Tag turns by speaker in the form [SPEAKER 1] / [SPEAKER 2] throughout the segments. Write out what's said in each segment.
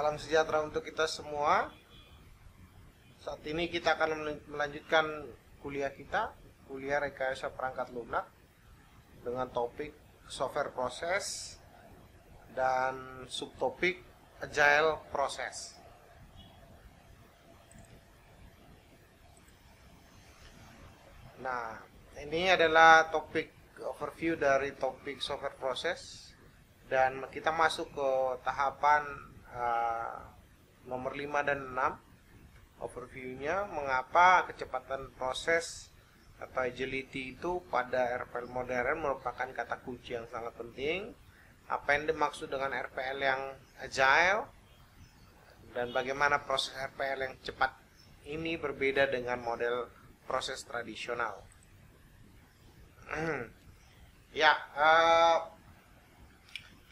[SPEAKER 1] Salam sejahtera untuk kita semua. Saat ini kita akan melanjutkan kuliah kita, kuliah rekayasa perangkat lunak dengan topik software proses dan subtopik agile proses. Nah, ini adalah topik overview dari topik software proses dan kita masuk ke tahapan nomor 5 dan 6. Overview-nya, mengapa kecepatan proses atau agility itu pada RPL modern merupakan kata kunci yang sangat penting. Apa yang dimaksud dengan RPL yang agile dan bagaimana proses RPL yang cepat ini berbeda dengan model proses tradisional. Ya,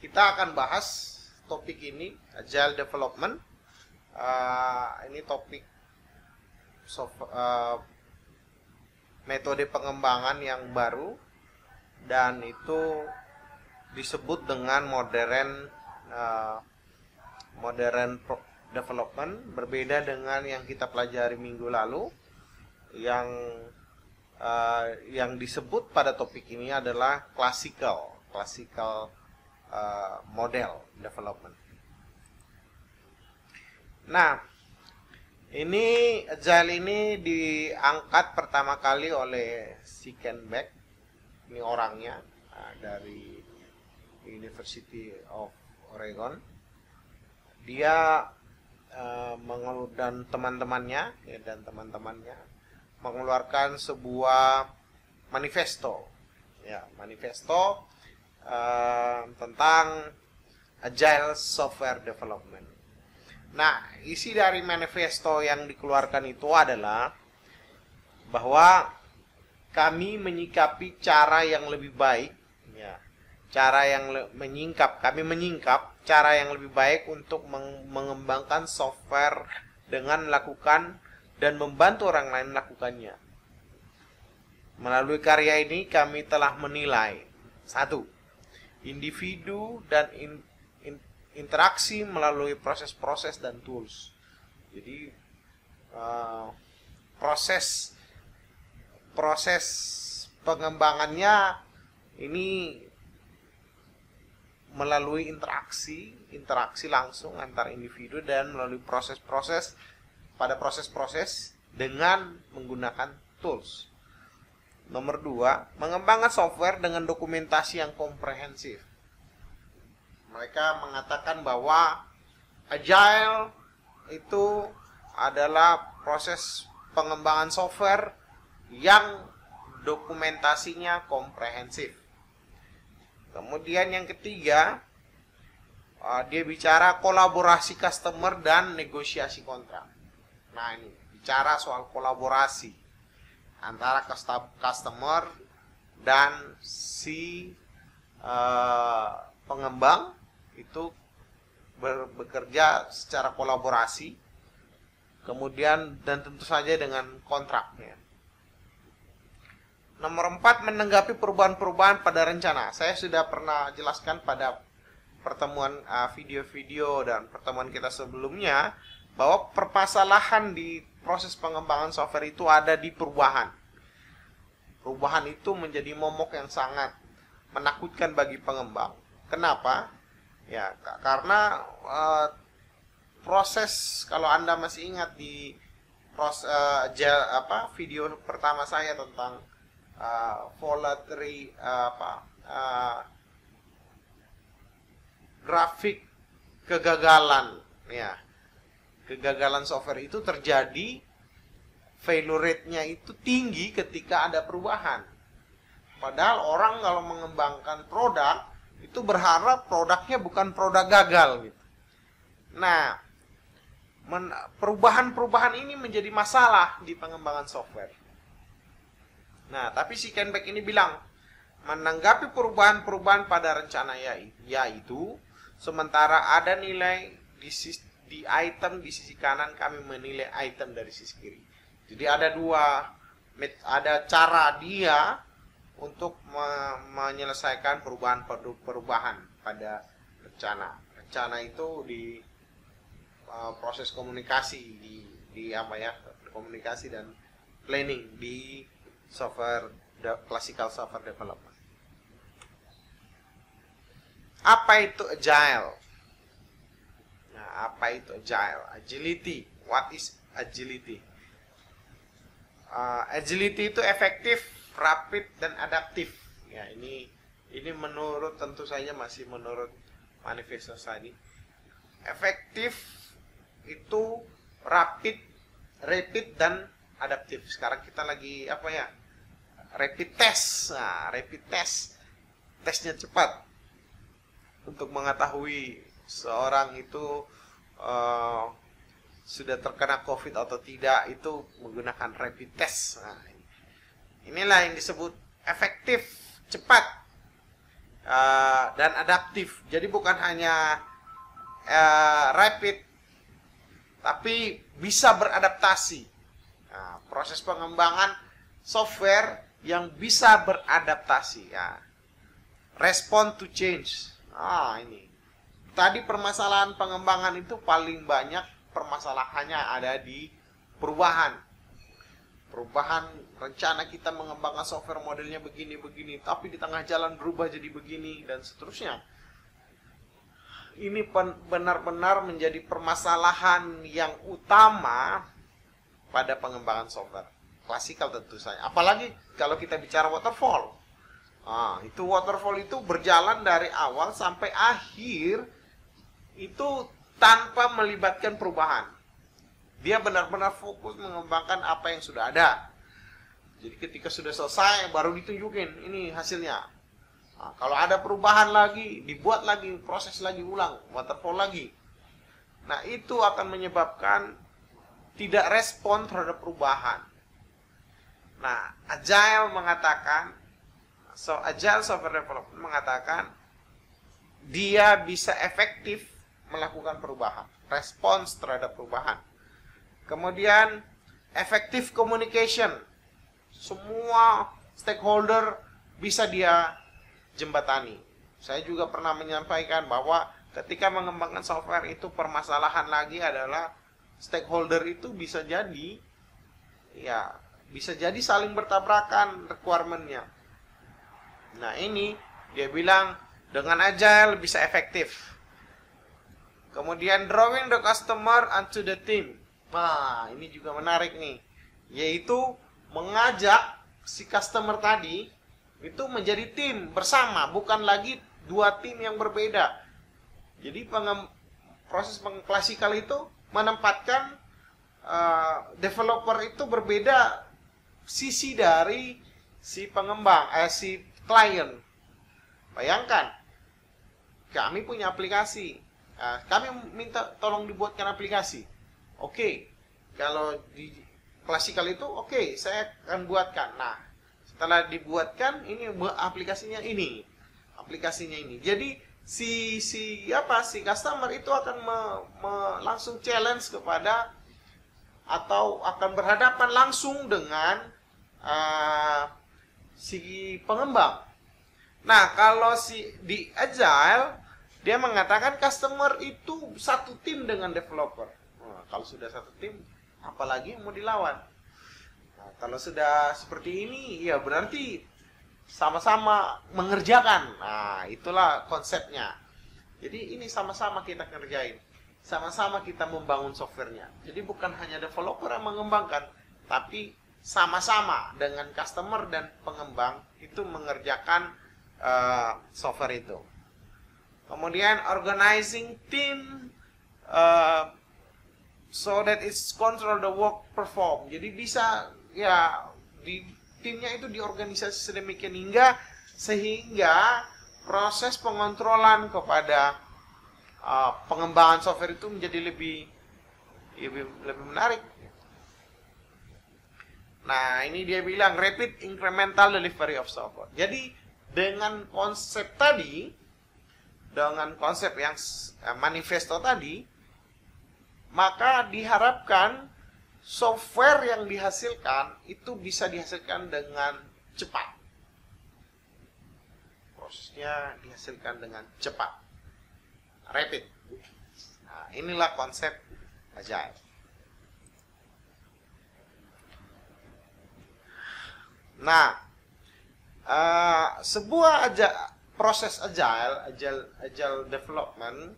[SPEAKER 1] kita akan bahas topik ini, agile development. Ini topik metode pengembangan yang baru dan itu disebut dengan modern development, berbeda dengan yang kita pelajari minggu lalu. Yang disebut pada topik ini adalah classical model development. Nah, ini agile ini diangkat pertama kali oleh Siekenbeck. Ini orangnya dari University of Oregon. Dia dan teman-temannya mengeluarkan sebuah manifesto. Ya, manifesto tentang agile software development. Nah, isi dari manifesto yang dikeluarkan itu adalah bahwa kami menyikapi cara yang lebih baik, ya, kami menyingkap cara yang lebih baik untuk mengembangkan software dengan melakukan dan membantu orang lain melakukannya. Melalui karya ini kami telah menilai: 1. Individu dan interaksi melalui proses-proses dan tools. Jadi proses pengembangannya ini melalui interaksi langsung antar individu dan melalui proses-proses dengan menggunakan tools. Nomor 2, mengembangkan software dengan dokumentasi yang komprehensif. Mereka mengatakan bahwa agile itu adalah proses pengembangan software yang dokumentasinya komprehensif. Kemudian yang ketiga, dia bicara kolaborasi customer dan negosiasi kontrak. Nah, ini bicara soal kolaborasi antara customer dan si pengembang itu bekerja secara kolaborasi, kemudian dan tentu saja dengan kontraknya. Nomor 4, menanggapi perubahan-perubahan pada rencana. Saya sudah pernah jelaskan pada pertemuan video-video dan pertemuan kita sebelumnya bahwa permasalahan di proses pengembangan software itu ada di perubahan. Perubahan itu menjadi momok yang sangat menakutkan bagi pengembang. Kenapa? Ya, karena proses, kalau Anda masih ingat di video pertama saya tentang voluntary grafik kegagalan, ya. Kegagalan software itu terjadi, failure rate-nya itu tinggi ketika ada perubahan. Padahal orang kalau mengembangkan produk itu berharap produknya bukan produk gagal gitu. Nah, perubahan-perubahan ini menjadi masalah di pengembangan software. Nah, tapi si Siekenbeck ini bilang, menanggapi perubahan-perubahan pada rencana yaitu sementara ada nilai di item di sisi kanan, kami menilai item dari sisi kiri. Jadi ada cara dia untuk menyelesaikan perubahan-perubahan pada rencana. Rencana itu proses komunikasi di apa ya, komunikasi dan planning di classical software development. Apa itu agile? Nah, apa itu agile? Agility. What is agility? Agility itu efektif, rapid, dan adaptif. Ya, ini menurut, tentu saja masih menurut manifesto tadi. Efektif itu rapid, dan adaptif. Sekarang kita lagi apa ya? Rapid test. Nah, rapid test, tesnya cepat untuk mengetahui seorang itu sudah terkena COVID atau tidak, itu menggunakan rapid test. Nah, inilah yang disebut efektif, cepat, dan adaptif. Jadi bukan hanya rapid, tapi bisa beradaptasi. Nah, proses pengembangan software yang bisa beradaptasi. Ya. Respond to change. Ini. Tadi permasalahan pengembangan itu paling banyak permasalahannya ada di perubahan. Perubahan rencana kita mengembangkan software modelnya begini-begini, tapi di tengah jalan berubah jadi begini, dan seterusnya. Ini benar-benar menjadi permasalahan yang utama pada pengembangan software klasikal tentu saja. Apalagi kalau kita bicara waterfall. Itu waterfall itu berjalan dari awal sampai akhir itu tanpa melibatkan perubahan. Dia benar-benar fokus mengembangkan apa yang sudah ada. Jadi ketika sudah selesai baru ditunjukin ini hasilnya. Kalau ada perubahan lagi, dibuat lagi, proses lagi ulang, waterfall lagi. Nah, itu akan menyebabkan tidak respon terhadap perubahan. Nah, Agile mengatakan, Agile Software Development mengatakan dia bisa efektif melakukan perubahan, respons terhadap perubahan. Kemudian effective communication, semua stakeholder bisa dia jembatani. Saya juga pernah menyampaikan bahwa ketika mengembangkan software itu permasalahan lagi adalah stakeholder itu bisa jadi saling bertabrakan requirement-nya. Nah, ini dia bilang dengan Agile bisa efektif. Kemudian drawing the customer onto the team. Nah, ini juga menarik nih. Yaitu mengajak si customer tadi itu menjadi tim bersama, bukan lagi dua tim yang berbeda. Jadi proses klasikal itu menempatkan developer itu berbeda sisi dari si pengembang, si klien. Bayangkan, kami punya aplikasi, kami minta tolong dibuatkan aplikasi. Oke, kalau di klasikal itu saya akan buatkan. Nah, setelah dibuatkan ini aplikasinya ini. Jadi si customer itu akan langsung challenge kepada atau akan berhadapan langsung dengan si pengembang. Nah, kalau di Agile dia mengatakan customer itu satu tim dengan developer. Nah, kalau sudah satu tim, apalagi yang mau dilawan? Nah, kalau sudah seperti ini, ya berarti sama-sama mengerjakan. Nah, itulah konsepnya. Jadi ini sama-sama kita kerjain. Sama-sama kita membangun softwarenya. Jadi bukan hanya developer yang mengembangkan, tapi sama-sama dengan customer dan pengembang itu mengerjakan software itu. Kemudian organizing team so that it's control the work perform. Jadi bisa timnya itu diorganisasi sedemikian sehingga proses pengontrolan kepada pengembangan software itu menjadi lebih menarik. Nah, ini dia bilang rapid incremental delivery of software. Jadi dengan konsep tadi, dengan konsep yang manifesto tadi, maka diharapkan software yang dihasilkan itu bisa dihasilkan dengan cepat. Prosesnya dihasilkan dengan cepat, rapid. Nah, inilah konsep agile. Nah, sebuah proses agile development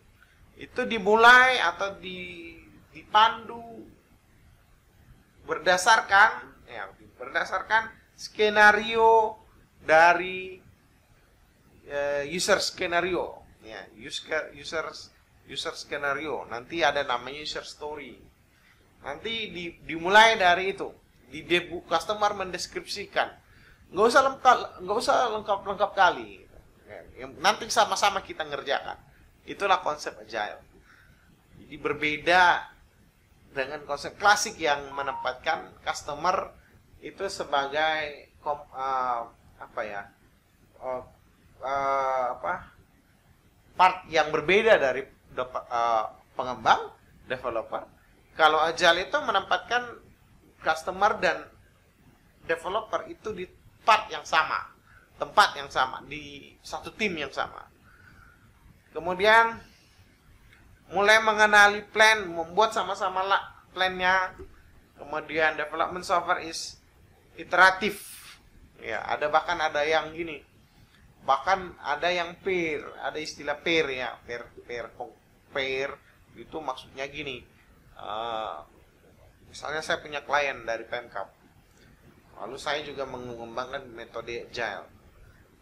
[SPEAKER 1] itu dimulai atau dipandu berdasarkan skenario dari user skenario, ya, user skenario. Nanti ada namanya user story. Nanti dimulai dari itu, customer mendeskripsikan. Nggak usah lengkap kali. Nanti sama-sama kita ngerjakan. Itulah konsep agile. Jadi berbeda dengan konsep klasik yang menempatkan customer itu sebagai part yang berbeda dari pengembang, developer. Kalau agile itu menempatkan customer dan developer itu di part yang sama, tempat yang sama, di satu tim yang sama. Kemudian mulai mengenali plan, membuat sama-sama plannya. Kemudian development software is iteratif. Ya, bahkan ada yang gini. Bahkan ada yang pair, ada istilah pair ya, pair itu maksudnya gini. Misalnya saya punya klien dari Pemkap. Lalu saya juga mengembangkan metode agile.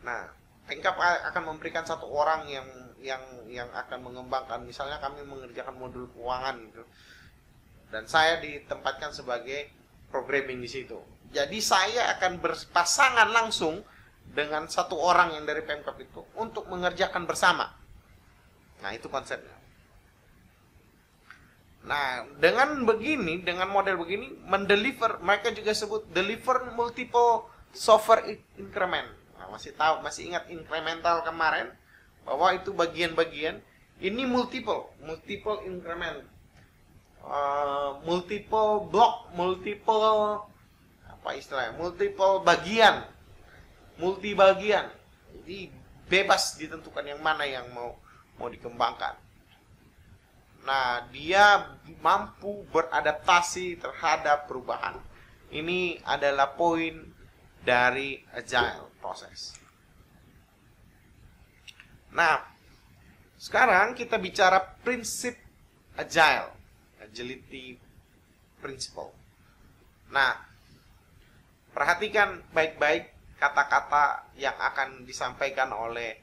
[SPEAKER 1] Nah, Pemkap akan memberikan satu orang yang akan mengembangkan, misalnya kami mengerjakan modul keuangan gitu. Dan saya ditempatkan sebagai programming di situ. Jadi saya akan berpasangan langsung dengan satu orang yang dari Pemkap itu untuk mengerjakan bersama. Nah, itu konsepnya. Nah, dengan model begini, mereka juga sebut deliver multiple software increment. Nah, masih ingat incremental kemarin, bahwa itu bagian-bagian, ini multiple increment, multiple block, multiple multi bagian. Jadi bebas ditentukan yang mana yang mau dikembangkan. Nah, dia mampu beradaptasi terhadap perubahan. Ini adalah poin dari agile process. Nah, sekarang kita bicara prinsip agility principle. Nah, perhatikan baik-baik kata-kata yang akan disampaikan oleh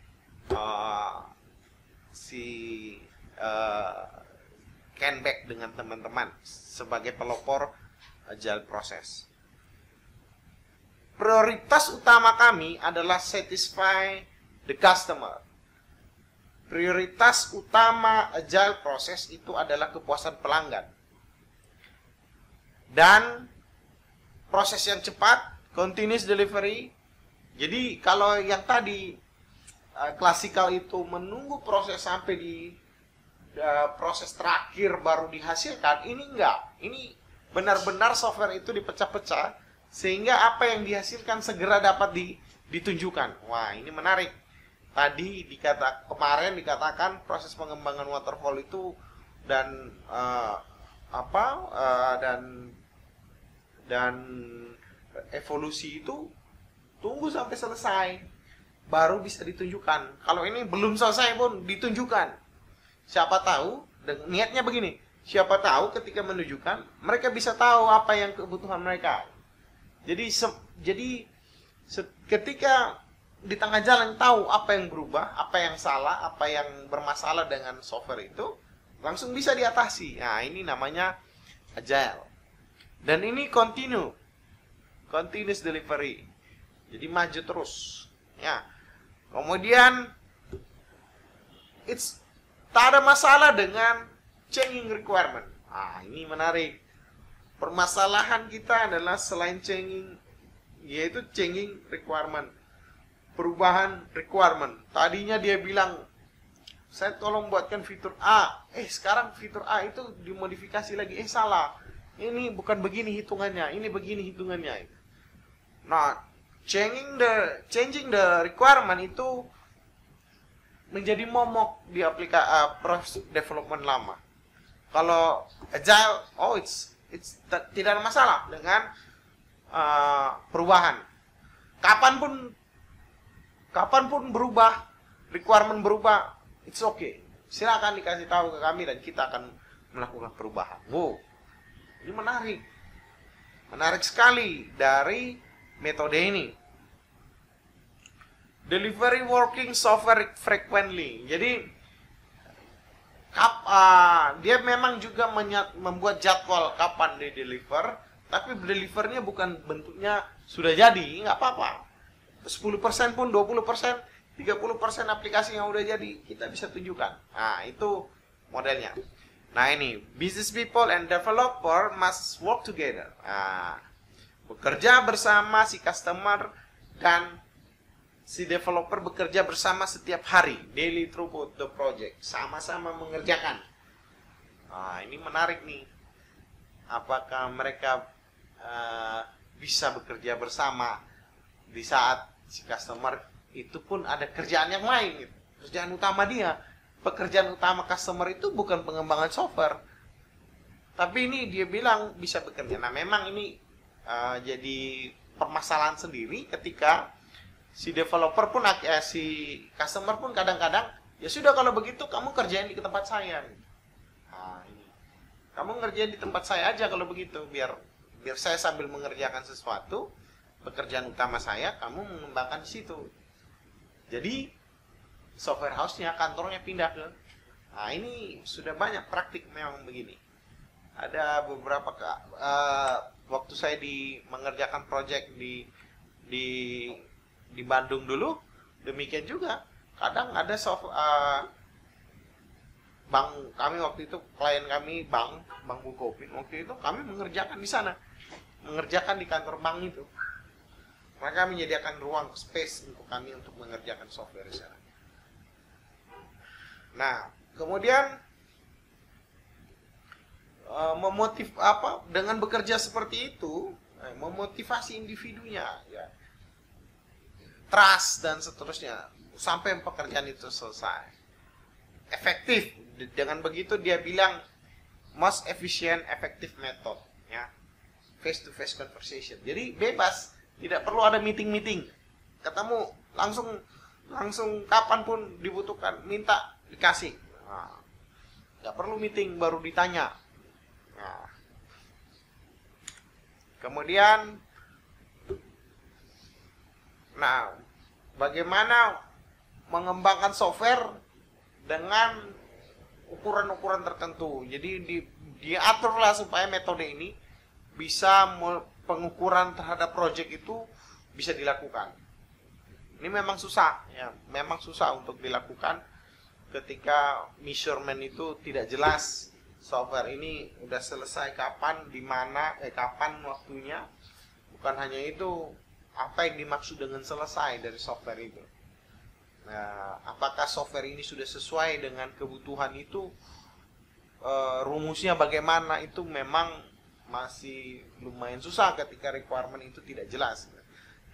[SPEAKER 1] Ken Beck dengan teman-teman sebagai pelopor agile process. Prioritas utama kami adalah satisfy the customer. Prioritas utama agile process itu adalah kepuasan pelanggan. Dan proses yang cepat, continuous delivery. Jadi kalau yang tadi klasikal itu menunggu proses sampai di proses terakhir baru dihasilkan, ini enggak. Ini benar-benar software itu dipecah-pecah sehingga apa yang dihasilkan segera dapat ditunjukkan. Wah, ini menarik. Tadi kemarin dikatakan proses pengembangan waterfall itu dan dan evolusi itu tunggu sampai selesai baru bisa ditunjukkan. Kalau ini belum selesai pun ditunjukkan. Siapa tahu, niatnya begini. Siapa tahu ketika menunjukkan mereka bisa tahu apa yang kebutuhan mereka. Jadi ketika di tengah jalan tahu apa yang berubah, apa yang salah, apa yang bermasalah dengan software itu, langsung bisa diatasi. Nah, ini namanya agile. Dan ini continuous delivery. Jadi maju terus. Ya. Kemudian tak ada masalah dengan changing requirement. Ini menarik. Permasalahan kita adalah selain changing, yaitu changing requirement. Perubahan requirement. Tadinya dia bilang, saya tolong buatkan fitur A. Sekarang fitur A itu dimodifikasi lagi. Salah. Ini bukan begini hitungannya. Ini begini hitungannya. Nah, changing the requirement itu menjadi momok di aplikasi proses development lama. Kalau agile, tidak ada masalah dengan perubahan. Kapanpun berubah, requirement berubah, it's okay. Silakan dikasih tahu ke kami dan kita akan melakukan perubahan. Wow, ini menarik sekali dari metode ini. Delivery working software frequently. Jadi dia memang juga membuat jadwal kapan di deliver, tapi delivernya bukan bentuknya sudah jadi, nggak apa-apa. 10% pun, 20%, 30% aplikasi yang udah jadi kita bisa tunjukkan. Nah, itu modelnya. Nah, ini business people and developer must work together. Nah, bekerja bersama si customer dan si developer bekerja bersama setiap hari, daily throughput the project, sama-sama mengerjakan. Nah, ini menarik nih. Apakah mereka bisa bekerja bersama di saat si customer itu pun ada kerjaan yang lain gitu. Kerjaan utama dia, pekerjaan utama customer itu bukan pengembangan software. Tapi ini dia bilang bisa bekerja. Nah, memang ini jadi permasalahan sendiri ketika si developer pun si customer pun kadang-kadang ya sudah kalau begitu kamu kerjain di tempat saya. Nah, ini. Kamu ngerjain di tempat saya aja kalau begitu, biar saya sambil mengerjakan sesuatu, pekerjaan utama saya kamu mengembangkan di situ. Jadi software house-nya, kantornya pindah ke. Nah, ini sudah banyak praktik memang begini. Ada beberapa waktu saya mengerjakan project di Bandung dulu, demikian juga. Kadang ada bank kami waktu itu, klien kami bank Bukopin, waktu itu kami mengerjakan di sana, mengerjakan di kantor bank itu. Mereka menyediakan ruang space untuk kami untuk mengerjakan software di sana. Nah, kemudian dengan bekerja seperti itu, memotivasi individunya, ya, trust dan seterusnya sampai pekerjaan itu selesai, efektif. Dengan begitu dia bilang most efficient effective method, ya, face to face conversation. Jadi bebas, tidak perlu ada meeting, ketemu langsung kapanpun dibutuhkan, minta dikasih. Nah, nggak perlu meeting baru ditanya. Nah, kemudian, bagaimana mengembangkan software dengan ukuran-ukuran tertentu. Jadi diaturlah supaya metode ini bisa pengukuran terhadap project itu bisa dilakukan. Ini memang susah, ya, memang susah untuk dilakukan ketika measurement itu tidak jelas. Software ini udah selesai kapan, di mana, kapan waktunya. Bukan hanya itu, apa yang dimaksud dengan selesai dari software itu. Nah, apakah software ini sudah sesuai dengan kebutuhan itu, rumusnya bagaimana, itu memang masih lumayan susah ketika requirement itu tidak jelas,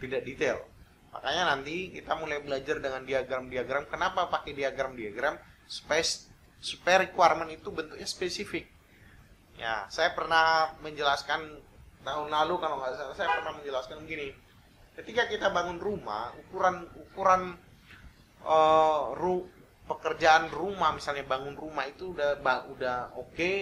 [SPEAKER 1] tidak detail. Makanya nanti kita mulai belajar dengan diagram-diagram. Kenapa pakai diagram-diagram? Supaya requirement itu bentuknya spesifik. Ya, saya pernah menjelaskan tahun lalu kalau nggak salah, saya pernah menjelaskan begini. Ketika kita bangun rumah, ukuran pekerjaan rumah, misalnya bangun rumah itu udah oke,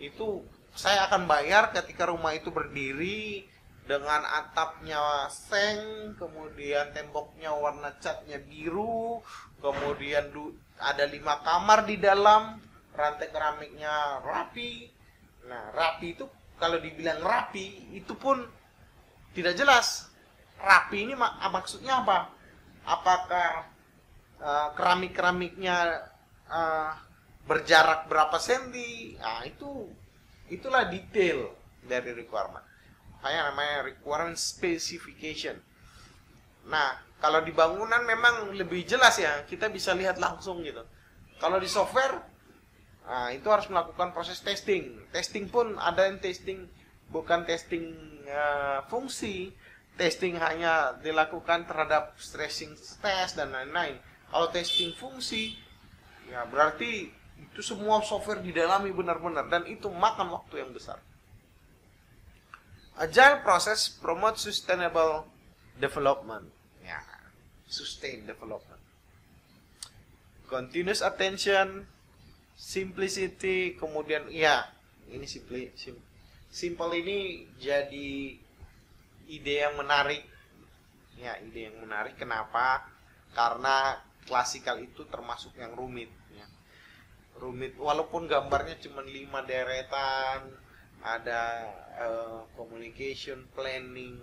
[SPEAKER 1] itu saya akan bayar ketika rumah itu berdiri dengan atapnya seng, kemudian temboknya warna catnya biru, kemudian ada 5 kamar di dalam, rantai keramiknya rapi. Nah, rapi itu kalau dibilang rapi itu pun tidak jelas. Rapi ini maksudnya apa? Apakah keramik-keramiknya berjarak berapa senti? Nah, itulah detail dari requirement. Namanya requirement specification. Nah, kalau di bangunan memang lebih jelas ya, kita bisa lihat langsung gitu. Kalau di software, itu harus melakukan proses testing. Testing pun ada yang testing bukan testing fungsi, testing hanya dilakukan terhadap stressing test dan lain-lain. Kalau testing fungsi, ya berarti Itu semua software didalami benar-benar, dan itu makan waktu yang besar. Agile process promote sustainable development. Ya, sustain development. Continuous attention, simplicity, kemudian ya, ini simple ini jadi ide yang menarik. Ya, ide yang menarik. Kenapa? Karena klasikal itu termasuk yang rumit. Ya. Rumit, walaupun gambarnya cuma 5 deretan, ada communication planning.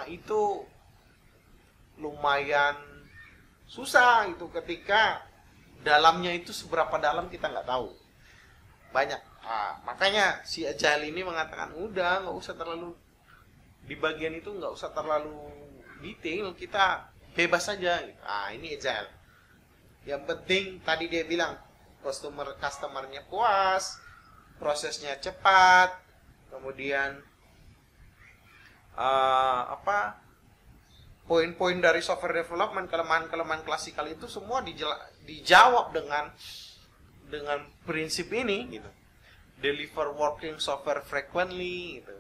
[SPEAKER 1] Itu lumayan susah itu ketika dalamnya itu seberapa dalam kita nggak tahu. Banyak. Makanya si Agile ini mengatakan udah nggak usah terlalu di bagian itu, nggak usah terlalu detail, kita bebas saja. Ini Agile. Yang penting tadi dia bilang customernya puas, prosesnya cepat, kemudian poin-poin dari software development, kelemahan-kelemahan klasikal itu semua dijawab dengan prinsip ini gitu. Deliver working software frequently gitu.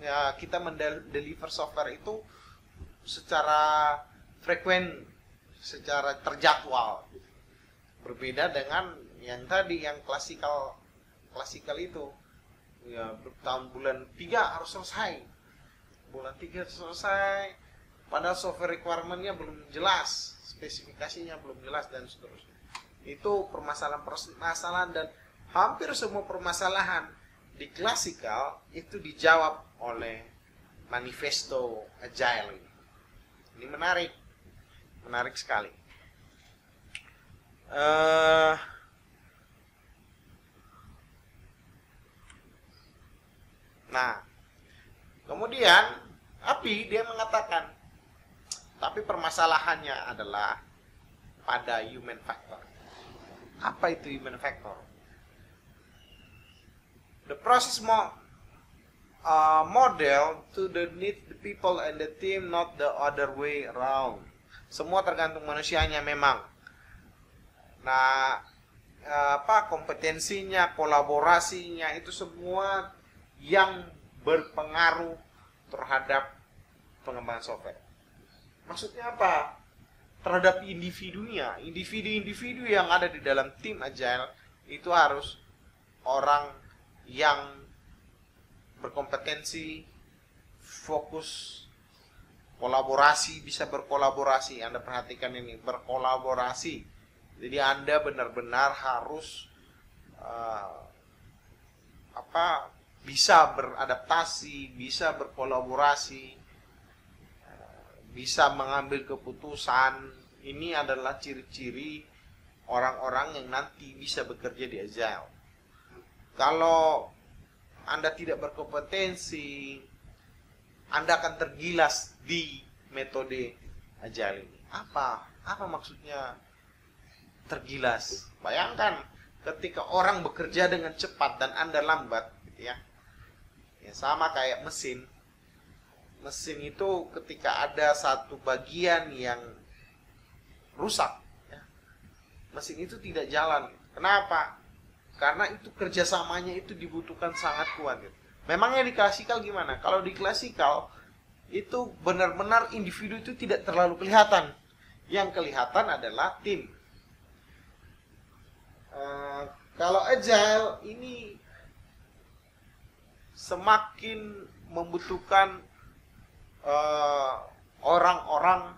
[SPEAKER 1] Ya, kita mendeliver software itu secara frekuen, secara terjadwal. Berbeda dengan yang tadi, yang klasikal itu. Ya, bulan 3 harus selesai. Bulan 3 harus selesai. Padahal software requirement-nya belum jelas, spesifikasinya belum jelas, dan seterusnya. Itu permasalahan, dan hampir semua permasalahan di klasikal itu dijawab oleh manifesto Agile. Ini menarik sekali. Nah, kemudian dia mengatakan, tapi permasalahannya adalah pada human factor. Apa itu human factor? The process model to the need the people and the team, not the other way around. Semua tergantung manusianya memang. Nah, kompetensinya, kolaborasinya, itu semua yang berpengaruh terhadap pengembangan software. Maksudnya apa? Terhadap individunya. Individu yang ada di dalam tim Agile itu harus orang yang berkompetensi, fokus, kolaborasi, bisa berkolaborasi. Anda perhatikan ini, berkolaborasi. Jadi Anda benar-benar harus bisa beradaptasi, bisa berkolaborasi, bisa mengambil keputusan. Ini adalah ciri-ciri orang-orang yang nanti bisa bekerja di Agile. Kalau Anda tidak berkompetensi, Anda akan tergilas di metode Agile ini. Apa maksudnya tergilas? Bayangkan ketika orang bekerja dengan cepat dan Anda lambat, gitu ya. Ya, sama kayak mesin. Mesin itu ketika ada satu bagian yang rusak, ya, mesin itu tidak jalan. Kenapa? Karena itu kerjasamanya itu dibutuhkan sangat kuat. Gitu. Memangnya di klasikal gimana? Kalau di klasikal itu benar-benar individu itu tidak terlalu kelihatan. Yang kelihatan adalah tim. Kalau Agile ini semakin membutuhkan orang-orang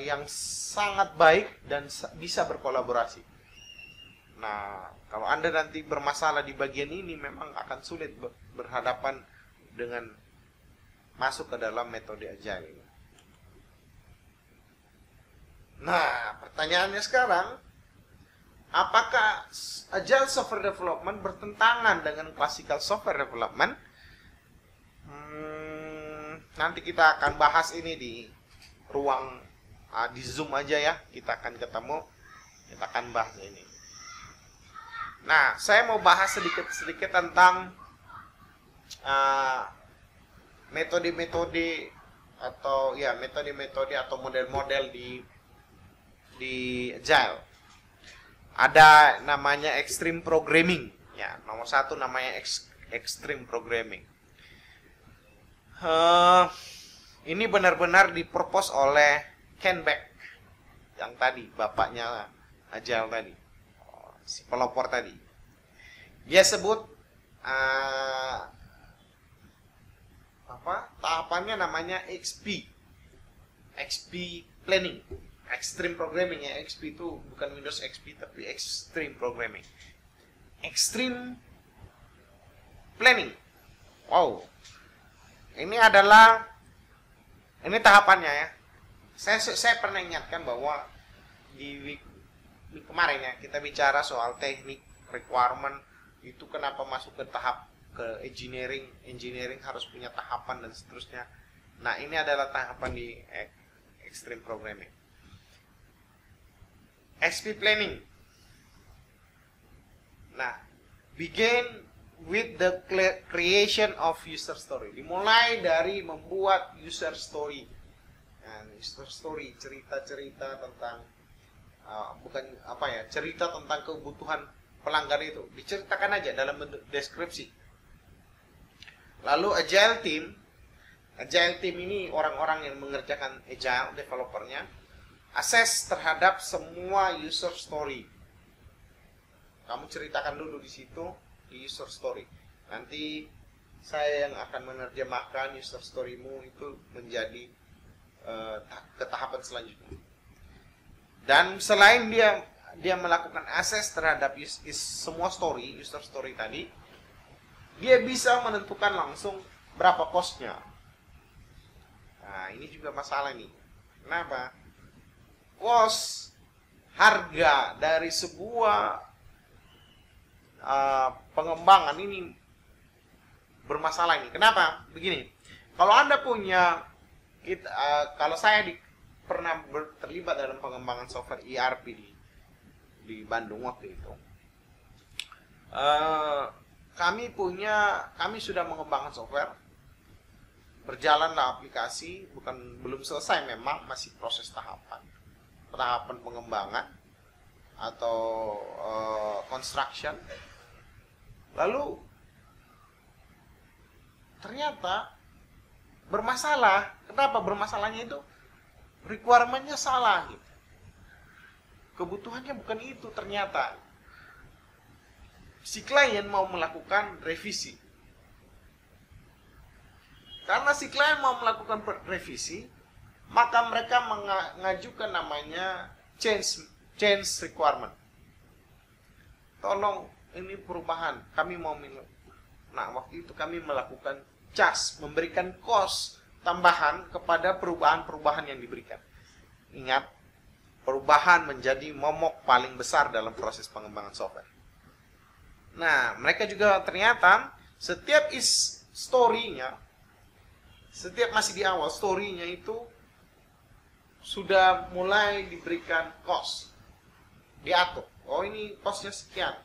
[SPEAKER 1] yang sangat baik dan bisa berkolaborasi. Nah, kalau Anda nanti bermasalah di bagian ini, memang akan sulit berhadapan dengan masuk ke dalam metode Agile. Nah, pertanyaannya sekarang, apakah Agile Software Development bertentangan dengan Classical Software Development? Nanti kita akan bahas ini di ruang di Zoom aja ya. Kita akan ketemu, kita akan bahas ini. Nah, saya mau bahas sedikit tentang metode-metode atau model-model di Agile. Ada namanya extreme programming. Ya, nomor satu namanya extreme programming. Ini benar-benar dipropos oleh Ken Beck yang tadi, bapaknya Agile tadi, si pelopor tadi. Dia sebut tahapannya namanya XP planning, extreme programming ya. XP itu bukan Windows XP tapi extreme programming, extreme planning. Wow, ini tahapannya ya. Saya pernah ingatkan bahwa di week kemarin ya, kita bicara soal teknik requirement itu kenapa masuk ke tahap ke engineering harus punya tahapan dan seterusnya. Nah, ini adalah tahapan di extreme programming. XP planning. Nah, begin with the creation of user story. Dimulai dari membuat user story. Nah, user story, cerita-cerita tentang cerita tentang kebutuhan pelanggan itu diceritakan aja dalam bentuk deskripsi. Lalu Agile team ini orang-orang yang mengerjakan Agile, developernya, akses terhadap semua user story. Kamu ceritakan dulu di situ di user story. Nanti saya yang akan menerjemahkan user storymu itu menjadi ke tahapan selanjutnya. Dan selain dia melakukan akses terhadap semua user story tadi, dia bisa menentukan langsung berapa cost-nya. Nah, ini juga masalah nih. Kenapa? Cost, harga dari sebuah pengembangan ini bermasalah ini. Kenapa? Begini, kalau Anda punya, kalau saya pernah terlibat dalam pengembangan software ERP di Bandung waktu itu. Kami sudah mengembangkan software, berjalanlah aplikasi, belum selesai memang, masih proses tahapan pengembangan atau construction. Lalu ternyata bermasalah. Kenapa bermasalahnya itu? Requirement-nya salah gitu. Kebutuhannya bukan itu ternyata. Si klien mau melakukan revisi. Karena si klien mau melakukan revisi, maka mereka mengajukan namanya change requirement. Tolong ini perubahan, kami mau waktu itu kami melakukan charge, memberikan cost tambahan kepada perubahan-perubahan yang diberikan. Ingat, perubahan menjadi momok paling besar dalam proses pengembangan software. Nah, mereka juga ternyata setiap story-nya, setiap masih di awal story-nya itu sudah mulai diberikan cost, diatur. Oh, ini cost-nya sekian,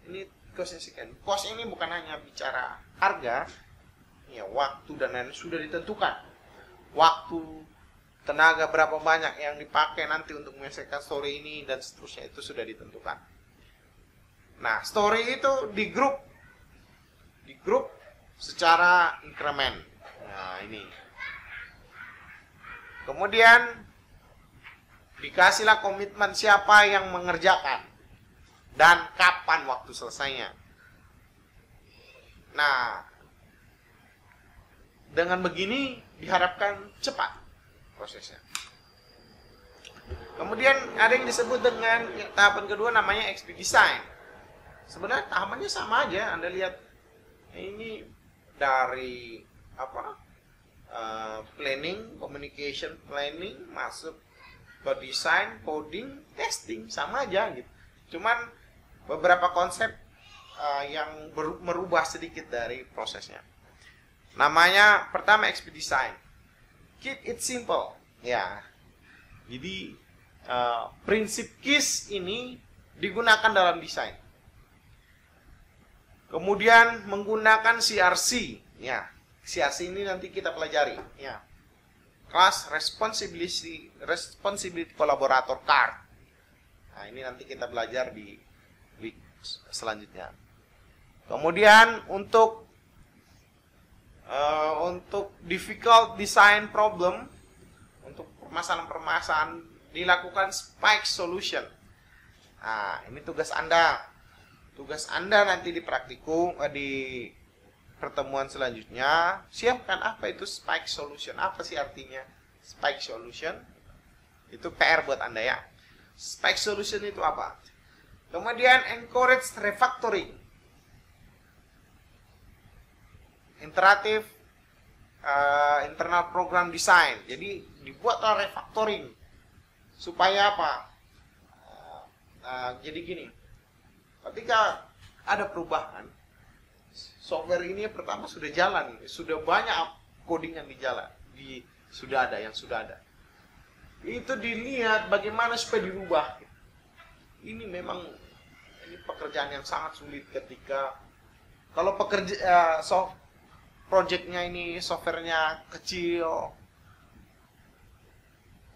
[SPEAKER 1] ini cost-nya sekian. Cost ini bukan hanya bicara harga, ya, waktu dan lain-lain sudah ditentukan. Waktu, tenaga berapa banyak yang dipakai nanti untuk menyelesaikan story ini dan seterusnya, itu sudah ditentukan. Nah, story itu di grup secara increment. Nah, ini. Kemudian dikasihlah komitmen siapa yang mengerjakan dan kapan waktu selesainya. Nah, dengan begini diharapkan cepat prosesnya. Kemudian ada yang disebut dengan tahapan kedua namanya XP design. Sebenarnya tahapannya sama aja. Anda lihat ini dari planning, communication planning, masuk ke design, coding, testing, sama aja gitu. Cuman beberapa konsep yang merubah sedikit dari prosesnya. Namanya pertama XP design. Keep it simple. Ya. Jadi prinsip KISS ini digunakan dalam desain. Kemudian menggunakan CRC. Ya. CRC ini nanti kita pelajari. Ya. Class Responsibility Collaborator Card. Nah, ini nanti kita belajar di week selanjutnya. Kemudian untuk difficult design problem, untuk permasalahan-permasalahan dilakukan spike solution. Nah, ini tugas Anda. Tugas Anda nanti di praktikum, di pertemuan selanjutnya, siapkan apa itu spike solution. Apa sih artinya spike solution? Itu PR buat Anda ya. Spike solution itu apa? Kemudian encourage refactoring. Iteratif internal program design. Jadi dibuatlah refactoring supaya apa? Jadi gini, ketika ada perubahan, software ini pertama sudah jalan, sudah banyak codingan di jalan, sudah ada. Itu dilihat bagaimana supaya dirubah. Ini memang pekerjaan yang sangat sulit ketika kalau projectnya ini softwarenya kecil,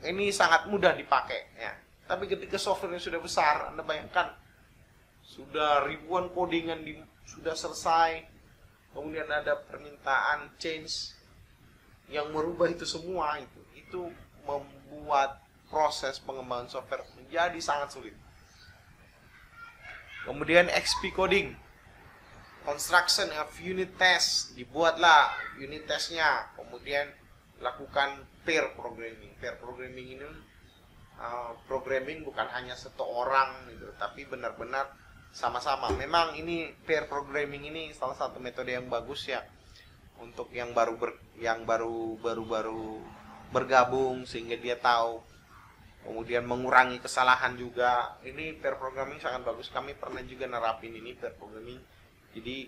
[SPEAKER 1] ini sangat mudah dipakai ya. Tapi ketika softwarenya sudah besar, Anda bayangkan sudah ribuan codingan sudah selesai, kemudian ada permintaan change yang merubah itu semua, itu membuat proses pengembangan software menjadi sangat sulit. Kemudian XP coding, construction of unit test, dibuatlah unit testnya, kemudian lakukan pair programming. Pair programming ini programming bukan hanya satu orang gitu, tapi benar-benar sama-sama. Memang ini pair programming ini salah satu metode yang bagus ya untuk yang baru bergabung, sehingga dia tahu, kemudian mengurangi kesalahan juga. Ini pair programming sangat bagus. Kami pernah juga nerapin ini pair programming. Jadi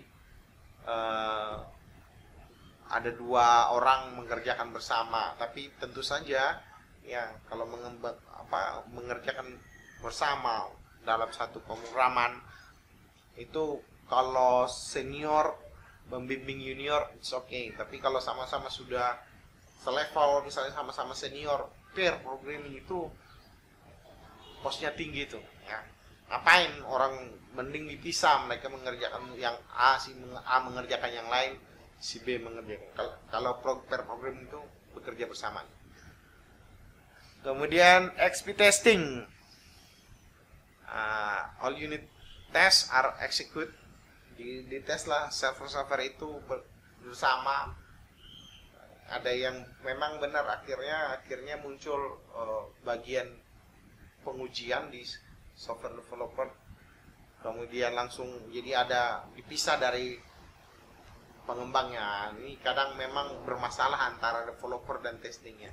[SPEAKER 1] ada 2 orang mengerjakan bersama, tapi tentu saja ya kalau mengerjakan bersama dalam satu pemrograman itu, kalau senior membimbing junior it's okay, tapi kalau sama-sama sudah selevel, misalnya sama-sama senior, pair programming itu posnya tinggi tuh ya. Ngapain orang, mending dipisah, mereka mengerjakan yang A, A mengerjakan yang lain, si B mengerjakan. Kalau pair programming itu bekerja bersama. Kemudian XP testing, all unit tests are execute, di tes lah server itu bersama. Ada yang memang benar akhirnya muncul bagian pengujian di software developer, kemudian langsung jadi ada dipisah dari pengembangnya. Ini kadang memang bermasalah antara developer dan testingnya,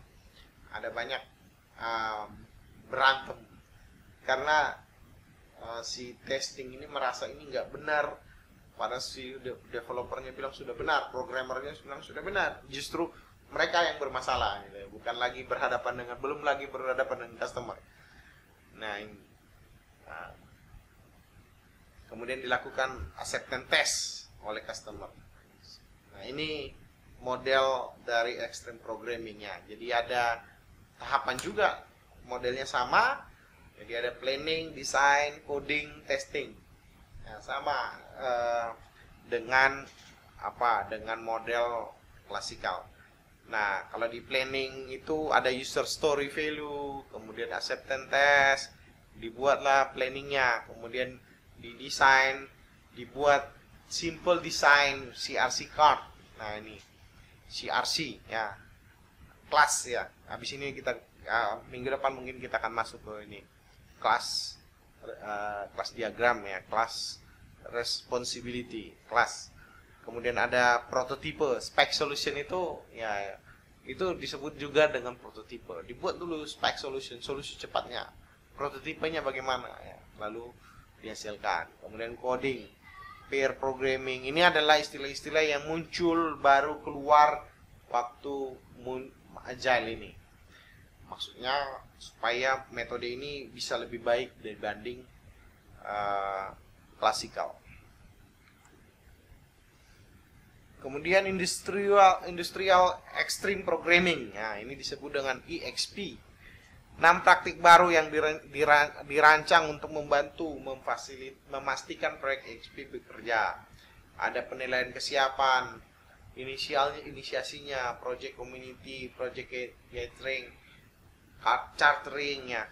[SPEAKER 1] ada banyak berantem karena si testing ini merasa ini nggak benar, padahal si developernya bilang sudah benar, programmernya bilang sudah benar. Justru mereka yang bermasalah gitu. Belum lagi berhadapan dengan customer. Nah, kemudian dilakukan acceptance test oleh customer. Nah, ini model dari extreme programmingnya. Jadi ada tahapan juga, modelnya sama. Jadi ada planning, design, coding, testing. Nah, sama dengan model klasikal. Nah, kalau di planning itu ada user story value, kemudian acceptance test, dibuatlah planningnya, kemudian di desain, dibuat simple design CRC card. Nah, ini CRC ya, kelas ya. Habis ini kita minggu depan mungkin kita akan masuk ke ini kelas diagram ya, kelas responsibility kelas. Kemudian ada prototipe, spec solution itu ya, itu disebut juga dengan prototipe. Dibuat dulu spec solution, solusi cepatnya, prototipenya bagaimana ya, lalu dihasilkan. Kemudian coding, pair programming, ini adalah istilah-istilah yang muncul baru keluar waktu agile ini. Maksudnya supaya metode ini bisa lebih baik dibanding klasikal. Kemudian industrial extreme programming. Nah, ini disebut dengan EXP. 6 praktik baru yang dirancang untuk membantu memastikan proyek XP bekerja. Ada penilaian kesiapan, inisiasinya, project community, project gathering, chartering ya.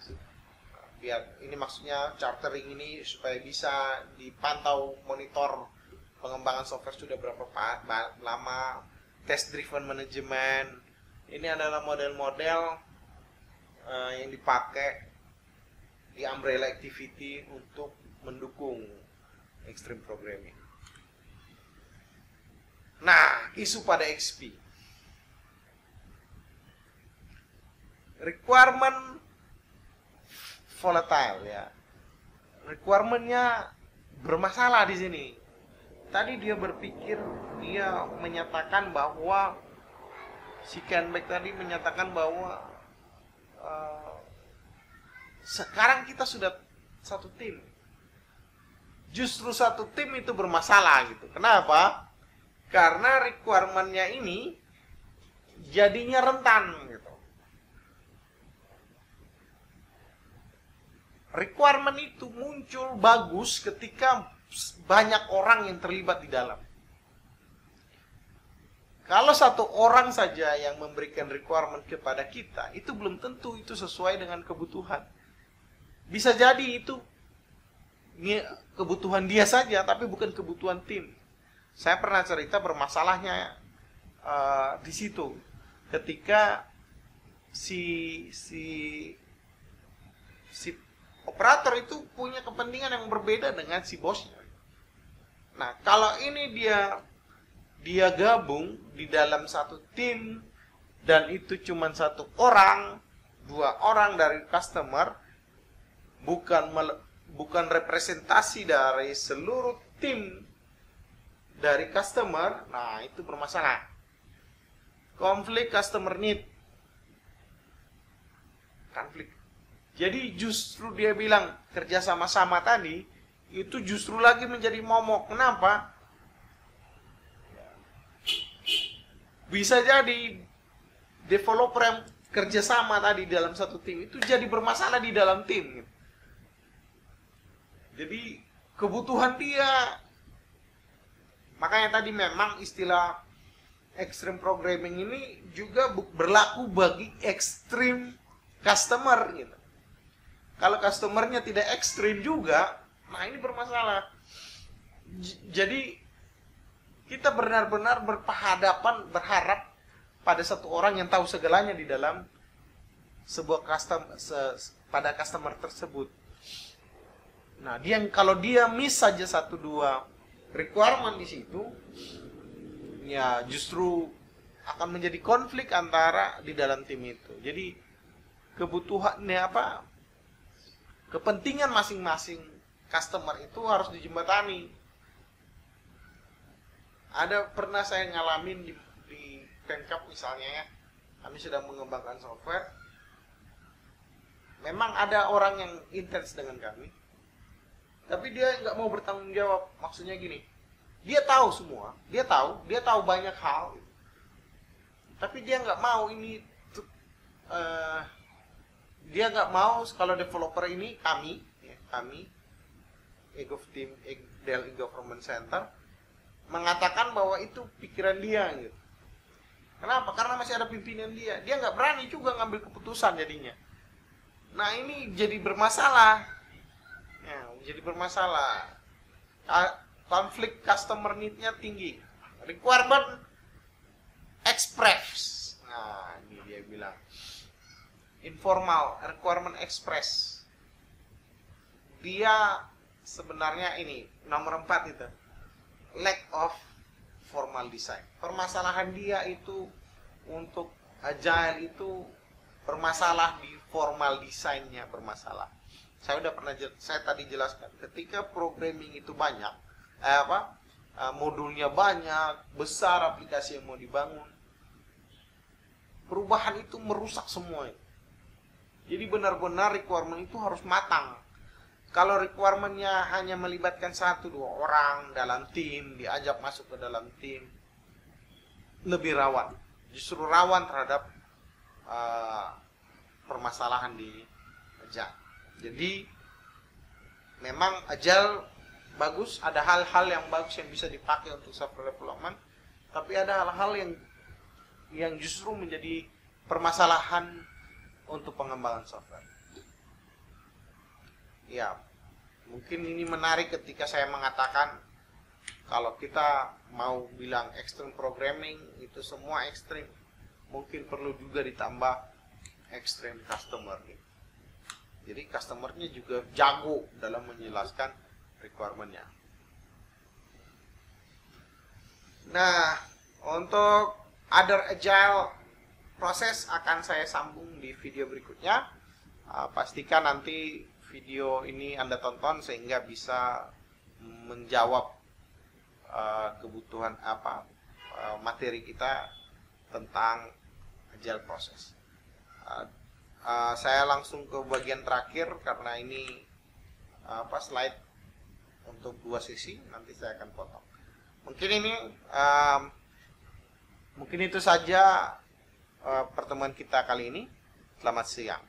[SPEAKER 1] Biar ini maksudnya chartering ini supaya bisa dipantau, monitor pengembangan software sudah berapa lama, test driven management. Ini adalah model-model yang dipakai di umbrella activity untuk mendukung extreme programming. Nah, isu pada XP. Requirement volatile ya. Requirementnya bermasalah di sini. Tadi dia berpikir, dia menyatakan bahwa si Kenbeck tadi menyatakan bahwa sekarang kita sudah satu tim. Justru satu tim itu bermasalah gitu. Kenapa? Karena requirement-nya ini jadinya rentan gitu. Requirement itu muncul bagus ketika banyak orang yang terlibat di dalam. Kalau satu orang saja yang memberikan requirement kepada kita, itu belum tentu itu sesuai dengan kebutuhan. Bisa jadi itu kebutuhan dia saja, tapi bukan kebutuhan tim. Saya pernah cerita bermasalahnya di situ, ketika si operator itu punya kepentingan yang berbeda dengan si bosnya. Nah, kalau ini dia gabung di dalam satu tim dan itu cuma satu orang, 2 orang dari customer, bukan representasi dari seluruh tim dari customer, nah itu bermasalah. Konflik customer need. Konflik. Jadi justru dia bilang kerja sama-sama tadi itu justru lagi menjadi momok. Kenapa? Bisa jadi developer yang kerjasama tadi dalam satu tim itu jadi bermasalah di dalam tim. Jadi kebutuhan dia, makanya tadi memang istilah extreme programming ini juga berlaku bagi extreme customer gitu. Kalau customernya tidak ekstrim juga, nah ini bermasalah. Jadi kita benar-benar berhadapan, berharap pada satu orang yang tahu segalanya di dalam sebuah pada customer tersebut. Nah, kalau dia miss saja 1-2 requirement di situ, ya justru akan menjadi konflik antara di dalam tim itu. Jadi kebutuhannya apa? Kepentingan masing-masing customer itu harus dijembatani. Pernah saya ngalamin di Pemkap misalnya ya, kami sedang mengembangkan software. Memang ada orang yang intens dengan kami, tapi dia nggak mau bertanggung jawab. Maksudnya gini, dia tahu semua, dia tahu banyak hal, tapi dia nggak mau dia nggak mau kalau developer ini kami Egov Team Dell E-Government Center mengatakan bahwa itu pikiran dia gitu. Kenapa? Karena masih ada pimpinan dia. Dia nggak berani juga ngambil keputusan jadinya. Nah ini jadi bermasalah. Ya, jadi bermasalah. Konflik customer need-nya tinggi. Requirement express. Nah ini dia bilang. Informal, requirement express. Dia sebenarnya ini nomor 4 itu. Lack of formal design. Permasalahan dia itu untuk agile itu bermasalah di formal desainnya bermasalah. Saya tadi jelaskan ketika programming itu banyak, modulnya banyak, besar aplikasi yang mau dibangun, perubahan itu merusak semua. Jadi benar-benar requirement itu harus matang. Kalau requirement-nya hanya melibatkan 1-2 orang dalam tim, diajak masuk ke dalam tim, lebih rawan. Justru rawan terhadap permasalahan di Agile. Jadi memang Agile bagus, ada hal-hal yang bagus yang bisa dipakai untuk software development, tapi ada hal-hal yang justru menjadi permasalahan untuk pengembangan software. Ya, mungkin ini menarik ketika saya mengatakan kalau kita mau bilang extreme programming itu semua ekstrim, mungkin perlu juga ditambah extreme customer. Jadi customernya juga jago dalam menjelaskan requirement-nya. Nah, untuk other agile proses akan saya sambung di video berikutnya. Pastikan nanti video ini Anda tonton sehingga bisa menjawab kebutuhan materi kita tentang agile proses. Saya langsung ke bagian terakhir karena ini slide untuk 2 sesi, nanti saya akan potong. Mungkin itu saja pertemuan kita kali ini. Selamat siang.